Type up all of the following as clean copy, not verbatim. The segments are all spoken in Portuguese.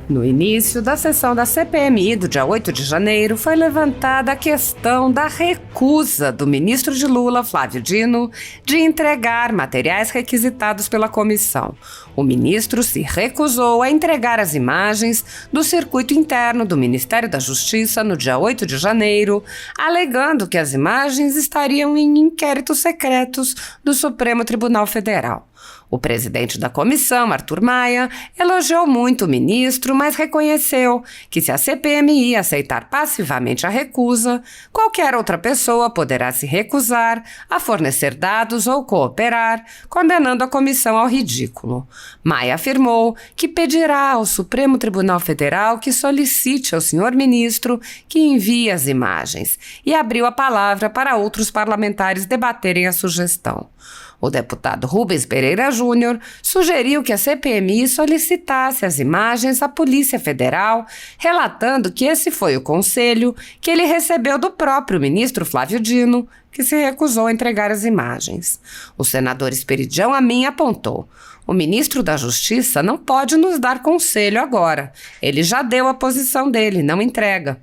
No início da sessão da CPMI do dia 8 de janeiro, foi levantada a questão da recusa do ministro de Lula, Flávio Dino, de entregar materiais requisitados pela comissão. O ministro se recusou a entregar as imagens do circuito interno do Ministério da Justiça no dia 8 de janeiro, alegando que as imagens estariam em inquéritos secretos do Supremo Tribunal Federal. O presidente da comissão, Arthur Maia, elogiou muito o ministro, mas reconheceu que se a CPMI aceitar passivamente a recusa, qualquer outra pessoa poderá se recusar a fornecer dados ou cooperar, condenando a comissão ao ridículo. Maia afirmou que pedirá ao Supremo Tribunal Federal que solicite ao senhor ministro que envie as imagens e abriu a palavra para outros parlamentares debaterem a sugestão. O deputado Rubens Pereira Júnior sugeriu que a CPMI solicitasse as imagens à Polícia Federal, relatando que esse foi o conselho que ele recebeu do próprio ministro Flávio Dino, que se recusou a entregar as imagens. O senador Esperidião Amin apontou: o ministro da Justiça não pode nos dar conselho agora. Ele já deu a posição dele, não entrega.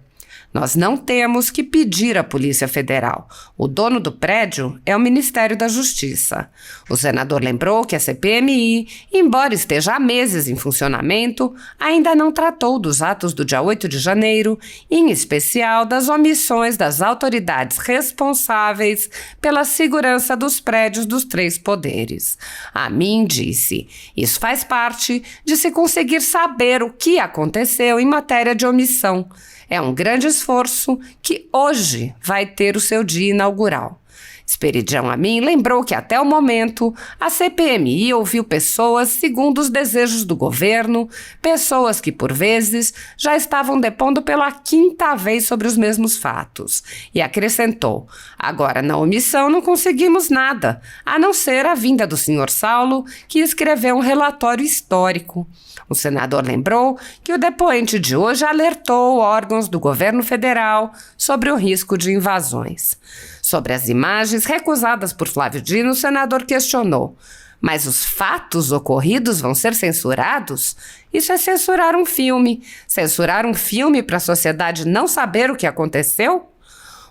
Nós não temos que pedir à Polícia Federal. O dono do prédio é o Ministério da Justiça. O senador lembrou que a CPMI, embora esteja há meses em funcionamento, ainda não tratou dos atos do dia 8 de janeiro, em especial das omissões das autoridades responsáveis pela segurança dos prédios dos três poderes. Amin disse: isso faz parte de se conseguir saber o que aconteceu em matéria de omissão. É um grande esforço que hoje vai ter o seu dia inaugural. Esperidião Amin lembrou que até o momento a CPMI ouviu pessoas segundo os desejos do governo, pessoas que por vezes já estavam depondo pela quinta vez sobre os mesmos fatos. E acrescentou: agora na omissão não conseguimos nada, a não ser a vinda do senhor Saulo, que escreveu um relatório histórico. O senador lembrou que o depoente de hoje alertou órgãos do governo federal sobre o risco de invasões. Sobre as imagens recusadas por Flávio Dino, o senador questionou: mas os fatos ocorridos vão ser censurados? Isso é censurar um filme. Censurar um filme para a sociedade não saber o que aconteceu?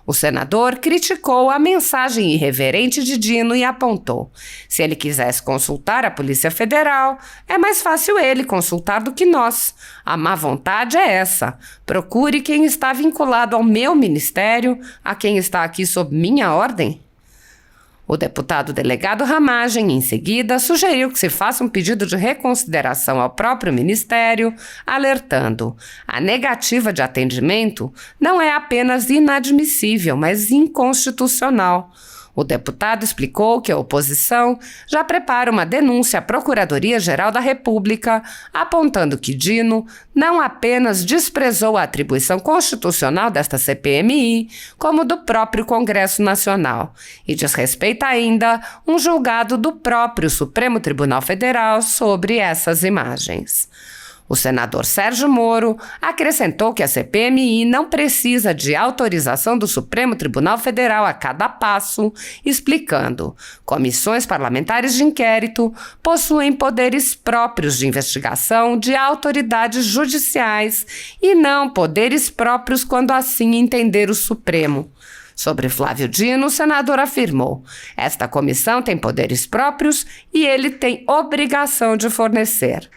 O senador criticou a mensagem irreverente de Dino e apontou: se ele quisesse consultar a Polícia Federal, é mais fácil ele consultar do que nós. A má vontade é essa. Procure quem está vinculado ao meu ministério, a quem está aqui sob minha ordem. O deputado delegado Ramagem, em seguida, sugeriu que se faça um pedido de reconsideração ao próprio Ministério, alertando: a negativa de atendimento não é apenas inadmissível, mas inconstitucional. O deputado explicou que a oposição já prepara uma denúncia à Procuradoria-Geral da República, apontando que Dino não apenas desprezou a atribuição constitucional desta CPMI, como do próprio Congresso Nacional, e desrespeita ainda um julgado do próprio Supremo Tribunal Federal sobre essas imagens. O senador Sérgio Moro acrescentou que a CPMI não precisa de autorização do Supremo Tribunal Federal a cada passo, explicando: comissões parlamentares de inquérito possuem poderes próprios de investigação de autoridades judiciais e não poderes próprios quando assim entender o Supremo. Sobre Flávio Dino, o senador afirmou: esta comissão tem poderes próprios e ele tem obrigação de fornecer.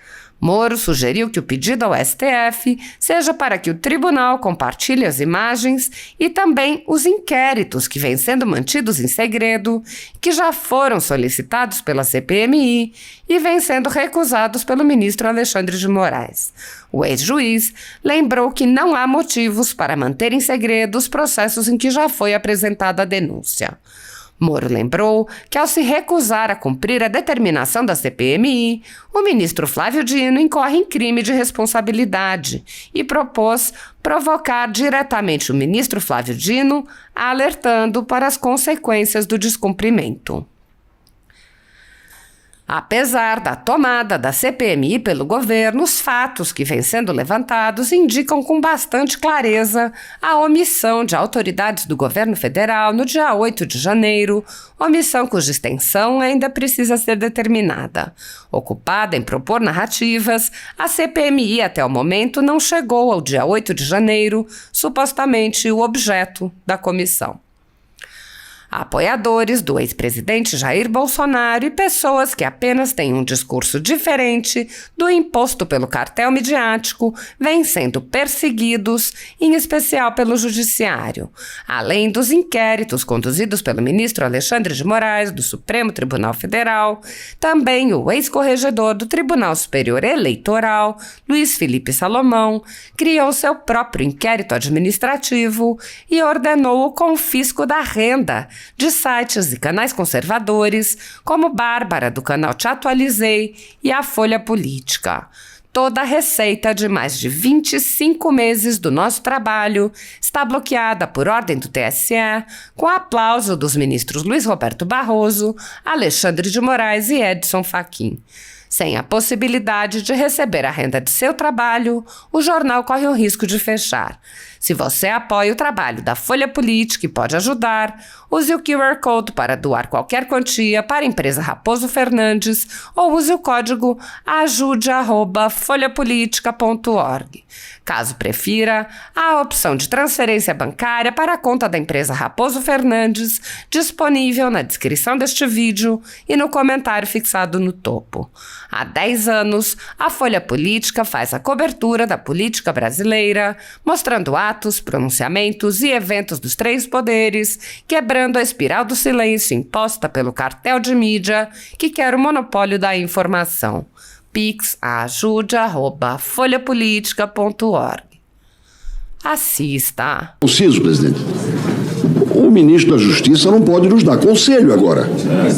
Moro sugeriu que o pedido ao STF seja para que o tribunal compartilhe as imagens e também os inquéritos que vêm sendo mantidos em segredo, que já foram solicitados pela CPMI e vêm sendo recusados pelo ministro Alexandre de Moraes. O ex-juiz lembrou que não há motivos para manter em segredo os processos em que já foi apresentada a denúncia. Moro lembrou que, ao se recusar a cumprir a determinação da CPMI, o ministro Flávio Dino incorre em crime de responsabilidade e propôs provocar diretamente o ministro Flávio Dino, alertando para as consequências do descumprimento. Apesar da tomada da CPMI pelo governo, os fatos que vêm sendo levantados indicam com bastante clareza a omissão de autoridades do governo federal no dia 8 de janeiro, omissão cuja extensão ainda precisa ser determinada. Ocupada em propor narrativas, a CPMI até o momento não chegou ao dia 8 de janeiro, supostamente o objeto da comissão. Apoiadores do ex-presidente Jair Bolsonaro e pessoas que apenas têm um discurso diferente do imposto pelo cartel midiático vêm sendo perseguidos, em especial pelo Judiciário. Além dos inquéritos conduzidos pelo ministro Alexandre de Moraes, do Supremo Tribunal Federal, também o ex-corregedor do Tribunal Superior Eleitoral, Luiz Felipe Salomão, criou seu próprio inquérito administrativo e ordenou o confisco da renda de sites e canais conservadores, como Bárbara, do canal Te Atualizei, e a Folha Política. Toda a receita de mais de 25 meses do nosso trabalho está bloqueada por ordem do TSE, com aplauso dos ministros Luiz Roberto Barroso, Alexandre de Moraes e Edson Fachin. Sem a possibilidade de receber a renda de seu trabalho, o jornal corre o risco de fechar. Se você apoia o trabalho da Folha Política e pode ajudar, use o QR Code para doar qualquer quantia para a empresa Raposo Fernandes ou use o código ajude@folhapolitica.org. Caso prefira, há a opção de transferência bancária para a conta da empresa Raposo Fernandes, disponível na descrição deste vídeo e no comentário fixado no topo. Há 10 anos, a Folha Política faz a cobertura da política brasileira, mostrando atos, pronunciamentos e eventos dos três poderes, quebrando a espiral do silêncio imposta pelo cartel de mídia que quer o monopólio da informação. Pix ajude@folhapolitica.org. Assista. Preciso, presidente. O ministro da Justiça não pode nos dar conselho agora.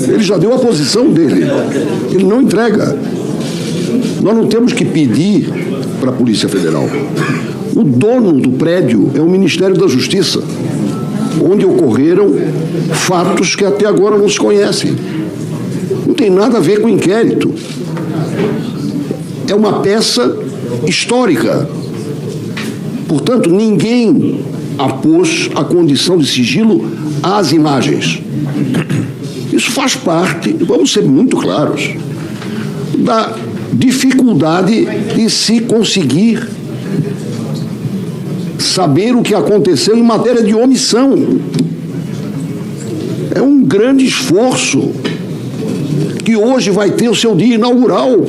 Ele já deu a posição dele. Ele não entrega. Nós não temos que pedir para a Polícia Federal. O dono do prédio é o Ministério da Justiça, onde ocorreram fatos que até agora não se conhecem. Não tem nada a ver com o inquérito. É uma peça histórica. Portanto, ninguém apôs a condição de sigilo às imagens. Isso faz parte, vamos ser muito claros, da dificuldade de se conseguir saber o que aconteceu em matéria de omissão. É um grande esforço que hoje vai ter o seu dia inaugural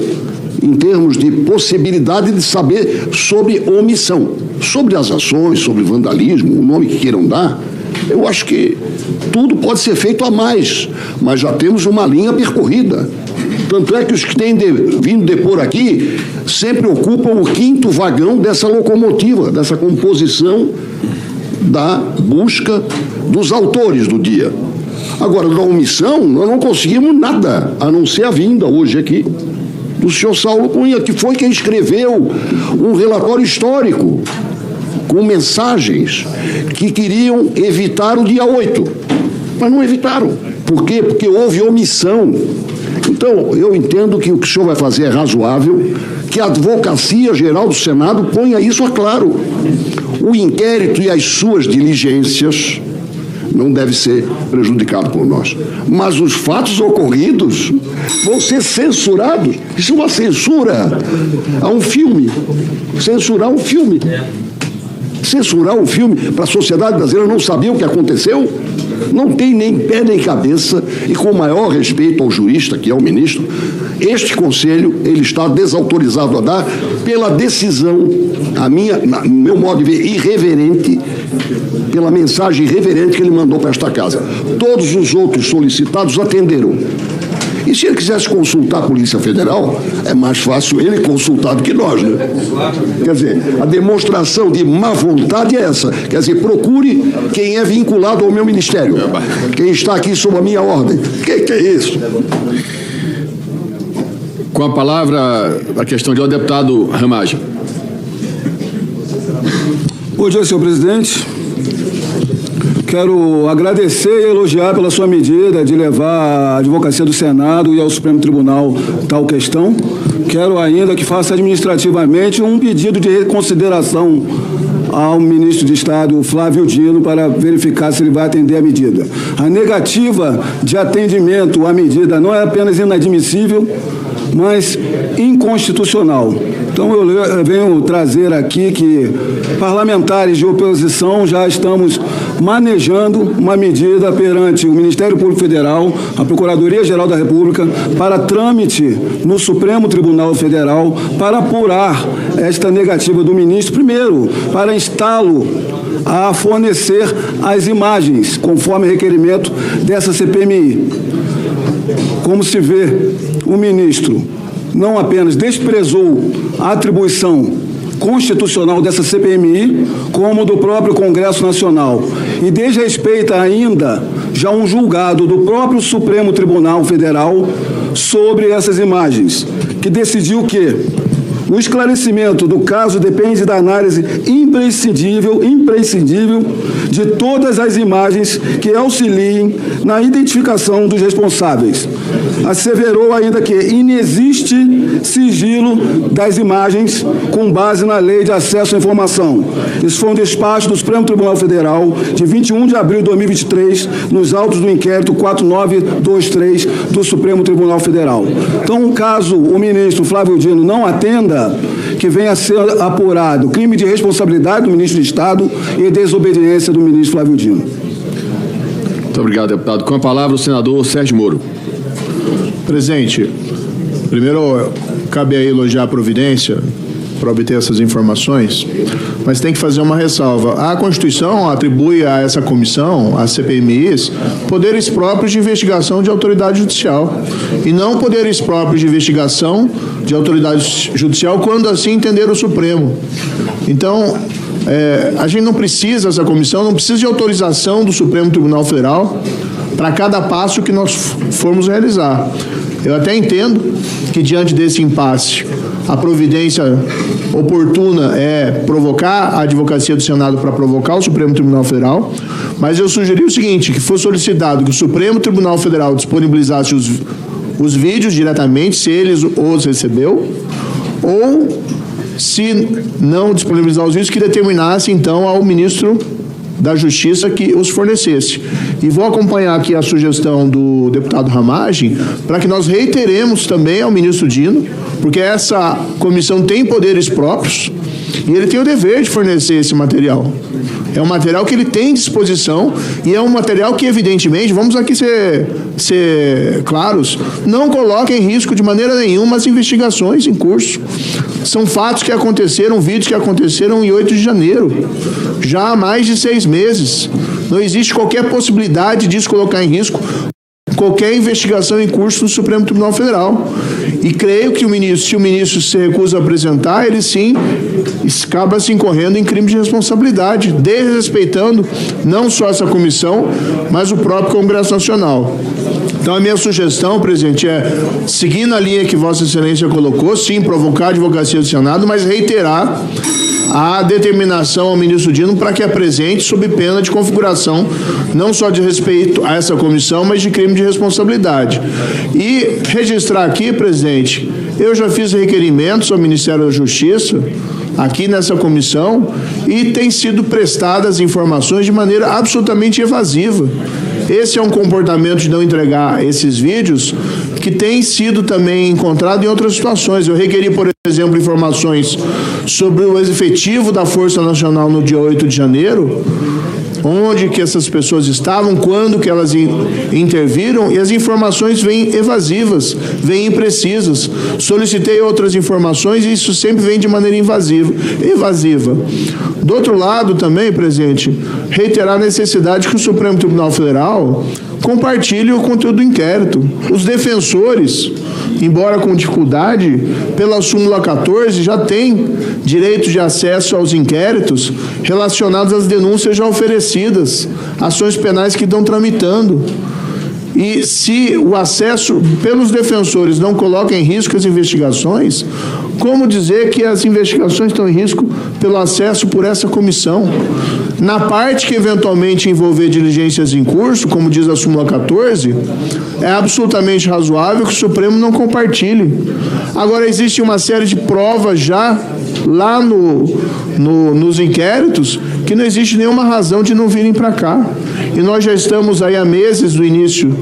em termos de possibilidade de saber sobre omissão, sobre as ações, sobre vandalismo, o nome que queiram dar. Eu acho que tudo pode ser feito a mais, mas já temos uma linha percorrida. Tanto é que os que têm vindo depor aqui sempre ocupam o 5º vagão dessa locomotiva, dessa composição da busca dos autores do dia. Agora, da omissão, nós não conseguimos nada, a não ser a vinda hoje aqui do senhor Saulo Cunha, que foi quem escreveu um relatório histórico com mensagens que queriam evitar o dia 8, mas não evitaram. Por quê? Porque houve omissão. Então, eu entendo que o que o senhor vai fazer é razoável, que a Advocacia Geral do Senado ponha isso a claro. O inquérito e as suas diligências não deve ser prejudicado por nós. Mas os fatos ocorridos vão ser censurados. Isso é uma censura a um filme. Censurar um filme. Censurar um filme para a sociedade brasileira não saber o que aconteceu? Não tem nem pé nem cabeça, e com o maior respeito ao jurista, que é o ministro, este conselho, ele está desautorizado a dar pela decisão, no meu modo de ver, irreverente, pela mensagem irreverente que ele mandou para esta casa. Todos os outros solicitados atenderam. E se ele quisesse consultar a Polícia Federal, é mais fácil ele consultar do que nós, né? Quer dizer, a demonstração de má vontade é essa. Quer dizer, procure quem é vinculado ao meu ministério. Quem está aqui sob a minha ordem. Que é isso? Com a palavra, a questão de ordem, deputado Ramagem. Bom dia, senhor presidente. Quero agradecer e elogiar pela sua medida de levar à Advocacia do Senado e ao Supremo Tribunal tal questão. Quero ainda que faça administrativamente um pedido de reconsideração ao ministro de Estado, Flávio Dino, para verificar se ele vai atender a medida. A negativa de atendimento à medida não é apenas inadmissível, mas inconstitucional. Então, eu venho trazer aqui que parlamentares de oposição já estamos manejando uma medida perante o Ministério Público Federal, a Procuradoria-Geral da República, para trâmite no Supremo Tribunal Federal, para apurar esta negativa do ministro, primeiro, para instá-lo a fornecer as imagens, conforme requerimento dessa CPMI. Como se vê, o ministro não apenas desprezou a atribuição constitucional dessa CPMI, como do próprio Congresso Nacional, e desrespeita ainda já um julgado do próprio Supremo Tribunal Federal sobre essas imagens, que decidiu que o esclarecimento do caso depende da análise imprescindível de todas as imagens que auxiliem na identificação dos responsáveis. Asseverou ainda que inexiste sigilo das imagens com base na Lei de Acesso à Informação. Isso foi um despacho do Supremo Tribunal Federal de 21 de abril de 2023, nos autos do inquérito 4923 do Supremo Tribunal Federal. Então, caso o ministro Flávio Dino não atenda, que venha a ser apurado crime de responsabilidade do ministro de Estado e desobediência do ministro Flávio Dino. Muito obrigado, deputado. Com a palavra, o senador Sérgio Moro. Presidente, primeiro, cabe aí elogiar a providência para obter essas informações, mas tem que fazer uma ressalva. A Constituição atribui a essa comissão, às CPMIs, poderes próprios de investigação de autoridade judicial e não poderes próprios de investigação de autoridade judicial quando assim entender o Supremo. Então, a gente não precisa, essa comissão não precisa de autorização do Supremo Tribunal Federal para cada passo que nós formos realizar. Eu até entendo que, diante desse impasse, a providência oportuna é provocar a Advocacia do Senado para provocar o Supremo Tribunal Federal, mas eu sugeri o seguinte, que fosse solicitado que o Supremo Tribunal Federal disponibilizasse os vídeos diretamente, se eles os recebeu, ou, se não disponibilizar os vídeos, que determinasse, então, ao ministro da Justiça que os fornecesse. E vou acompanhar aqui a sugestão do deputado Ramagem para que nós reiteremos também ao ministro Dino, porque essa comissão tem poderes próprios e ele tem o dever de fornecer esse material. É um material que ele tem disposição e é um material que, evidentemente, vamos aqui ser claros, não coloca em risco de maneira nenhuma as investigações em curso. São fatos que aconteceram, vídeos que aconteceram em 8 de janeiro, já há mais de 6 meses. Não existe qualquer possibilidade disso colocar em risco qualquer investigação em curso no Supremo Tribunal Federal. E creio que se o ministro se recusa a apresentar, ele sim acaba se incorrendo em crime de responsabilidade, desrespeitando não só essa comissão, mas o próprio Congresso Nacional. Então, a minha sugestão, presidente, é, seguindo a linha que Vossa Excelência colocou, sim, provocar a Advocacia do Senado, mas reiterar a determinação ao ministro Dino para que apresente sob pena de configuração, não só de respeito a essa comissão, mas de crime de responsabilidade. E registrar aqui, presidente, eu já fiz requerimentos ao Ministério da Justiça, aqui nessa comissão, e tem sido prestadas informações de maneira absolutamente evasiva. Esse é um comportamento de não entregar esses vídeos que tem sido também encontrado em outras situações. Eu requeri, por exemplo, informações sobre o efetivo da Força Nacional no dia 8 de janeiro, onde que essas pessoas estavam, quando que elas interviram, e as informações vêm evasivas, vêm imprecisas. Solicitei outras informações e isso sempre vem de maneira evasiva. Do outro lado também, presidente, reiterar a necessidade que o Supremo Tribunal Federal compartilhe o conteúdo do inquérito. Os defensores, embora com dificuldade, pela súmula 14, já têm direito de acesso aos inquéritos relacionados às denúncias já oferecidas, ações penais que estão tramitando. E se o acesso pelos defensores não coloca em risco as investigações, como dizer que as investigações estão em risco pelo acesso por essa comissão? Na parte que eventualmente envolver diligências em curso, como diz a súmula 14, é absolutamente razoável que o Supremo não compartilhe. Agora, existe uma série de provas já lá nos inquéritos que não existe nenhuma razão de não virem para cá. E nós já estamos aí há meses do início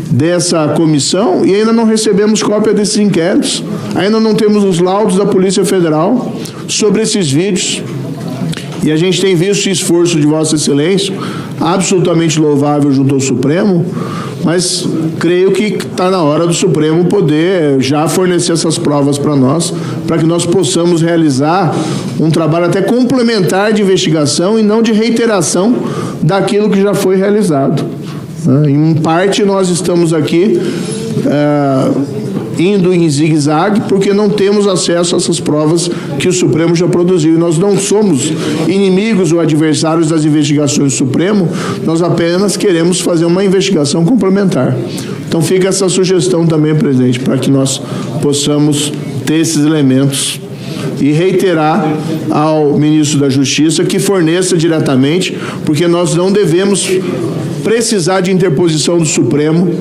dessa comissão e ainda não recebemos cópia desses inquéritos. Ainda não temos os laudos da Polícia Federal sobre esses vídeos. E a gente tem visto o esforço de Vossa Excelência, absolutamente louvável junto ao Supremo, mas creio que está na hora do Supremo poder já fornecer essas provas para nós, para que nós possamos realizar um trabalho até complementar de investigação e não de reiteração daquilo que já foi realizado. Em parte, nós estamos aqui indo em zigue-zague porque não temos acesso a essas provas que o Supremo já produziu. E nós não somos inimigos ou adversários das investigações do Supremo, nós apenas queremos fazer uma investigação complementar. Então fica essa sugestão também, presidente, para que nós possamos ter esses elementos e reiterar ao ministro da Justiça que forneça diretamente, porque nós não devemos precisar de interposição do Supremo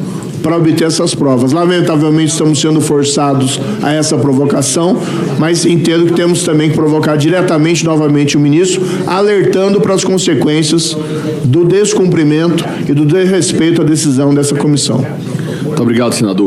para obter essas provas. Lamentavelmente, estamos sendo forçados a essa provocação, mas entendo que temos também que provocar diretamente, novamente, o ministro, alertando para as consequências do descumprimento e do desrespeito à decisão dessa comissão. Muito obrigado, senador.